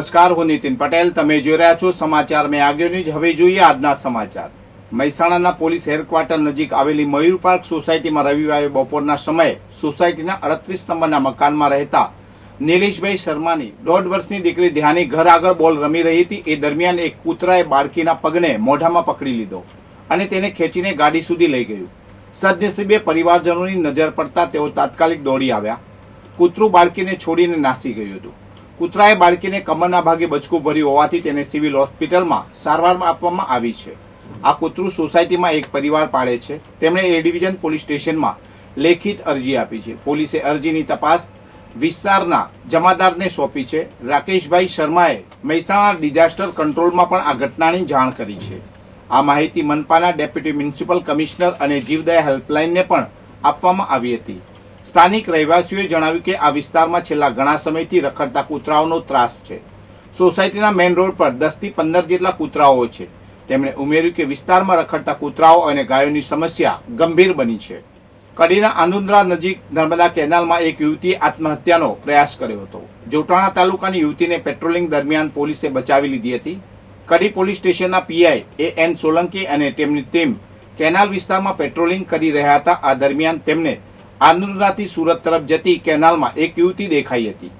નમસ્કાર, હું નીતિન પટેલ. તમે જોઈ રહ્યા છો સમાચાર મેં આગળ ન્યૂઝ. હવે જોઈએ આજના સમાચાર. મહેસાણાના પોલીસ હેડક્વાર્ટર નજીક આવેલી મયુર પાર્ક સોસાયટીમાં રવિવારે બપોરના સમયે સોસાયટીના 38 નંબરના મકાનમાં રહેતા નિલેશભાઈ શર્માની 1.5 વર્ષની દીકરી ધ્યાની ઘર આગળ બોલ રમી રહી હતી. એ દરમિયાન એક કૂતરાએ બાળકીના પગને મોઢામાં પકડી લીધો અને તેને ખેંચીને ગાડી સુધી લઈ ગયું. સદનસીબે પરિવારજનોની નજર પડતા તેઓ તાત્કાલિક દોડી આવ્યા. કૂતરું બાળકીને છોડીને નાસી ગયું હતું. કૂતરાએ બાળકીને કમરના ભાગે બચકું ભર્યું હોવાથી તેને સિવિલ હોસ્પિટલમાં સારવારમાં આપવામાં આવી છે. આ કૂતરું સોસાયટીમાં એક પરિવાર પાળે છે. તેમણે એ ડિવિઝન પોલીસ સ્ટેશનમાં લેખિત અરજી આપી છે. પોલીસે અરજીની તપાસ વિસ્તારના જમાદારને સોંપી છે. રાકેશભાઈ શર્માએ મહેસાણા ડિઝાસ્ટર કંટ્રોલમાં પણ આ ઘટનાની જાણ કરી છે. આ માહિતી મનપાના ડેપ્યુટી મ્યુનિસિપલ કમિશનર અને જીવદયા હેલ્પલાઇનને પણ આપવામાં આવી હતી. સ્થાનિક રહેવાસીઓએ જણાવ્યું કે આ વિસ્તારમાં છેલ્લા ઘણા સમયથી રખડતા કૂતરાઓનો ત્રાસ છે. સોસાયટીના મેઇન રોડ પર 10 થી 15 જેટલા કૂતરાઓ છે. તેમણે ઉમેર્યું કે વિસ્તારમાં રખડતા કૂતરાઓ અને ગાયોની સમસ્યા ગંભીર બની છે. કડીના આંદુંદ્રા નજીક નર્મદા કેનાલમાં એક યુવતીએ આત્મહત્યાનો પ્રયાસ કર્યો હતો. જોટાણા તાલુકાની યુવતીને પેટ્રોલિંગ દરમિયાન પોલીસે બચાવી લીધી હતી. કડી પોલીસ સ્ટેશનના પીઆઈ AN સોલંકી અને તેમની ટીમ કેનાલ વિસ્તારમાં પેટ્રોલિંગ કરી રહ્યા હતા. આ દરમિયાન તેમને આંદુંદ્રાથી સુરત તરફ જતી કેનાલમાં એક યુવતી દેખાઈ હતી.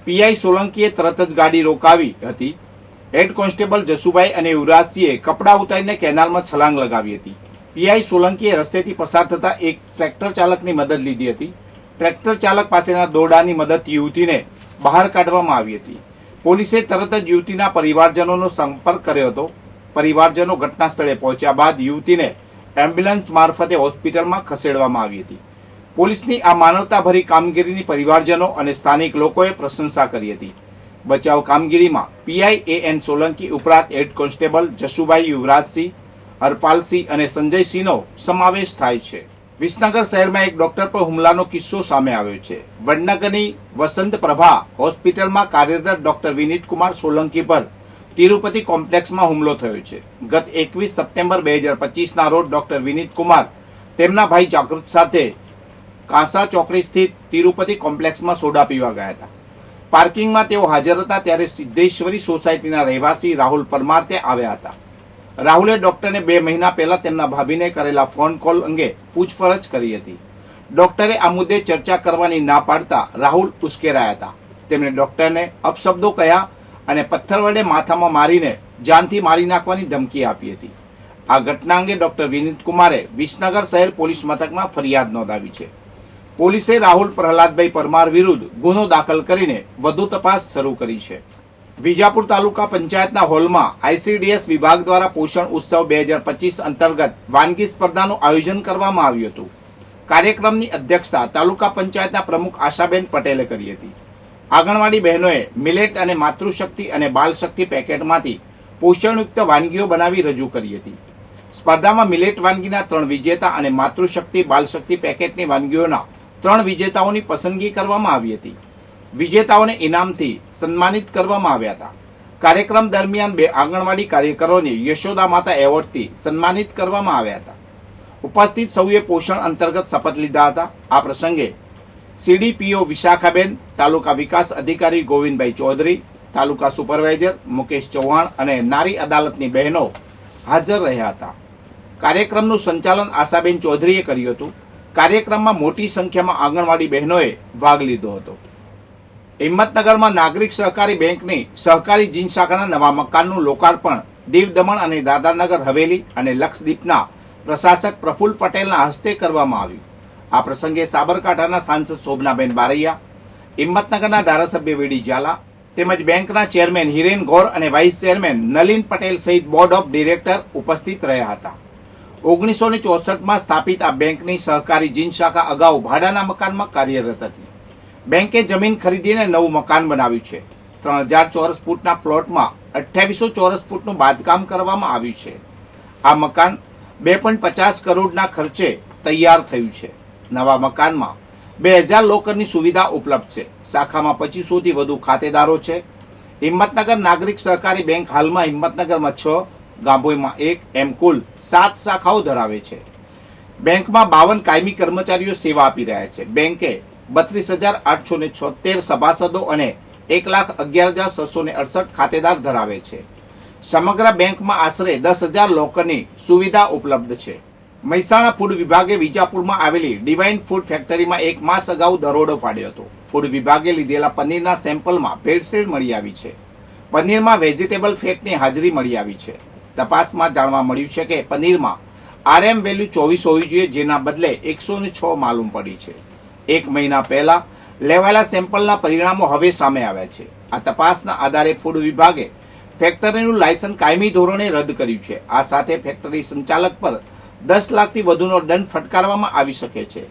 પીઆઈ સોલંકીએ તરત જ ગાડી રોકાવી હતી. હેડ કોન્સ્ટેબલ જસુભાઈ અને યુવરાજસિંહે કપડાં ઉતારીને કેનાલમાં છલાંગ લગાવી હતી. પીઆઈ સોલંકીએ રસ્તેથી પસાર થતા એક ટ્રેક્ટર ચાલકની મદદ લીધી હતી. ટ્રેક્ટર ચાલક પાસેના દોરડાની મદદથી યુવતીને બહાર કાઢવામાં આવી હતી. પોલીસે તરત જ યુવતીના પરિવારજનોનો સંપર્ક કર્યો હતો. પરિવારજનો ઘટના સ્થળે પહોંચ્યા બાદ યુવતીને એમ્બ્યુલન્સ મારફતે હોસ્પિટલમાં ખસેડવામાં આવી હતી. પોલીસની આ માનવતાભરી કામગીરીની પરિવારજનો અને સ્થાનિક લોકોએ પ્રશંસા કરી હતી. બચાવ કામગીરીમાં પીઆઈ AN સોલંકી ઉપરાંત હેડ કોન્સ્ટેબલ જસુભાઈ, યુવરાજસિંહ, હરપાલસિંહ અને સંજયસિંહનો સમાવેશ થાય છે. વિસનગર શહેરમાં એક ડોક્ટર પર હુમલાનો કિસ્સો સામે આવ્યો છે. વડનગરની વસંત પ્રભા હોસ્પિટલમાં કાર્યરત ડોક્ટર વિનીત કુમાર સોલંકી પર તિરુપતિ કોમ્પ્લેક્સમાં હુમલો થયો છે. ગત 21 સપ્ટેમ્બર 2025ના રોજ ડોક્ટર વિનીત કુમાર તેમના ભાઈ જાગૃત સાથે કાંસા ચોકડી સ્થિત તિરુપતિ કોમ્પ્લેક્સમાં સોડા પીવા ગયા હતા. પાર્કિંગમાં તેઓ હાજર હતા ત્યારે સિદ્ધેશ્વરી સોસાયટીના રહેવાસી રાહુલ પરમાર ત્યાં આવ્યા હતા. રાહુલે ડોક્ટરને 2 મહિના પહેલા તેમના ભાભીને કરેલા ફોન કોલ અંગે પૂછપરછ કરી હતી. ડોક્ટરે આ મુદ્દે ચર્ચા કરવાની ના પાડતા રાહુલ ઉશ્કેરાયા હતા. તેમણે ડોક્ટરને અપશબ્દો કહ્યા અને પથ્થર વડે માથામાં મારીને જાનથી મારી નાખવાની ધમકી આપી હતી. આ ઘટના અંગે ડોક્ટર વિનીત કુમારે વિસનગર શહેર પોલીસ મથકમાં ફરિયાદ નોંધાવી છે. પોલીસે રાહુલ પ્રહલાદભાઈ પરમાર વિરુદ્ધ ગુનો દાખલ કરીને વધુ તપાસ શરૂ કરી છે. વિજાપુર તાલુકા પંચાયતના હોલમાં ICDS વિભાગ દ્વારા પોષણ ઉત્સવ 2025 અંતર્ગત વાનગી સ્પર્ધાનું આયોજન કરવામાં આવ્યું હતું. કાર્યક્રમની અધ્યક્ષતા તાલુકા પંચાયતના પ્રમુખ આશાબેન પટેલે કરી હતી. આંગણવાડી બહેનોએ મિલેટ અને માતૃશક્તિ અને બાલશક્તિ પેકેટમાંથી પોષણયુક્ત વાનગીઓ બનાવી રજૂ કરી હતી. સ્પર્ધામાં મિલેટ વાનગીના 3 વિજેતા અને માતૃશક્તિ બાલશક્તિ પેકેટની વાનગીઓના 3 વિજેતાઓની પસંદગી કરવામાં આવી હતી. વિજેતાઓને ઇનામથી સન્માનિત કરવામાં આવ્યા હતા. કાર્યક્રમ દરમિયાન 2 આંગણવાડી કાર્યકરોને યશોદા માતા એવોર્ડથી સન્માનિત કરવામાં આવ્યા હતા. ઉપસ્થિત સૌએ પોષણ અંતર્ગત શપથ લીધા હતા. આ પ્રસંગે CDPO વિશાખાબેન, તાલુકા વિકાસ અધિકારી ગોવિંદભાઈ ચૌધરી, તાલુકા સુપરવાઇઝર મુકેશ ચૌહાણ અને નારી અદાલતની બહેનો હાજર રહ્યા હતા. કાર્યક્રમનું સંચાલન આશાબેન ચૌધરીએ કર્યું હતું. કાર્યક્રમમાં મોટી સંખ્યામાં આંગણવાડી બહેનોએ ભાગ લીધો હતો. હિંમતનગરમાં નાગરિક સહકારી બેંકની સહકારી જીન શાખાના નવા મકાનનું લોકાર્પણ દીવ દમણ અને દાદરાનગર હવેલી અને લક્ષદ્વીપના પ્રશાસક પ્રફુલ્લ પટેલના હસ્તે કરવામાં આવ્યું. આ પ્રસંગે સાબરકાંઠાના સાંસદ શોભનાબેન બારૈયા, હિંમતનગરના ધારાસભ્ય વીડી ઝાલા તેમજ બેંકના ચેરમેન હિરેન ગોર અને વાઇસ ચેરમેન નલિન પટેલ સહિત બોર્ડ ઓફ ડિરેક્ટર ઉપસ્થિત રહ્યા હતા. 1964માં સ્થાપિત આ બેંકની સહકારી જીન શાખા અગાઉ ભાડાના મકાનમાં કાર્યરત હતી. બેંકે જમીન ખરીદીને નવું મકાન બનાવ્યું છે. 3000 ચોરસ ફૂટના પ્લોટમાં 2800 ચોરસ ફૂટનું બાંધકામ કરવામાં આવ્યું છે. આ મકાન 2.50 કરોડના ખર્ચે તૈયાર થયું છે. નવા મકાનમાં 2000 લોકરની સુવિધા ઉપલબ્ધ છે. શાખામાં 2500 થી વધુ ખાતેદારો છે. હિંમતનગર નાગરિક સહકારી બેંક હાલમાં હિંમતનગરમાં 6, ગાંભોઈમાં 1 એમ કુલ 7 શાખાઓ ધરાવે છે. બેંકમાં 52 કાયમી કર્મચારીઓ સેવા આપી રહ્યા છે. બેંકે 32,876 સભાસદો અને 1,11,668 ખાતેદાર ધરાવે છે. સમગ્ર બેંકમાં આશરે 10,000 લોકરની સુવિધા ઉપલબ્ધ છે. મહેસાણા ફૂડ વિભાગે વિજાપુરમાં આવેલી ડિવાઇન ફૂડ ફેક્ટરીમાં 1 માસ અગાઉ દરોડો પાડ્યો હતો. ફૂડ વિભાગે લીધેલા પનીરના સેમ્પલમાં ભેળસેળ મળી આવી છે. પનીરમાં વેજીટેબલ ફેટની હાજરી મળી આવી છે. તપાસમાં જાણવા મળ્યું છે કે પનીરમાં RM વેલ્યુ 24 હોવી જોઈએ, જેના બદલે 106 માલુમ પડી છે. 1 મહિના પહેલા લેવાયેલા સેમ્પલના પરિણામો હવે સામે આવ્યા છે. આ તપાસના આધારે ફૂડ વિભાગે ફેક્ટરીનું લાયસન્સ કાયમી ધોરણે રદ કર્યું છે. આ સાથે ફેક્ટરી સંચાલક પર 10 લાખથી વધુનો દંડ ફટકારવામાં આવી શકે છે.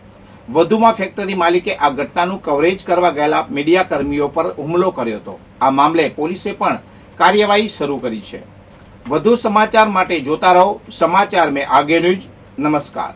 વધુમાં ફેક્ટરી માલિકે આ ઘટનાનું કવરેજ કરવા ગયેલા મીડિયા કર્મીઓ પર હુમલો કર્યો હતો. આ મામલે પોલીસે પણ કાર્યવાહી શરૂ કરી છે. વધુ સમાચાર માટે જોતા રહો સમાચાર મેં આગે ન્યૂઝ. નમસ્કાર.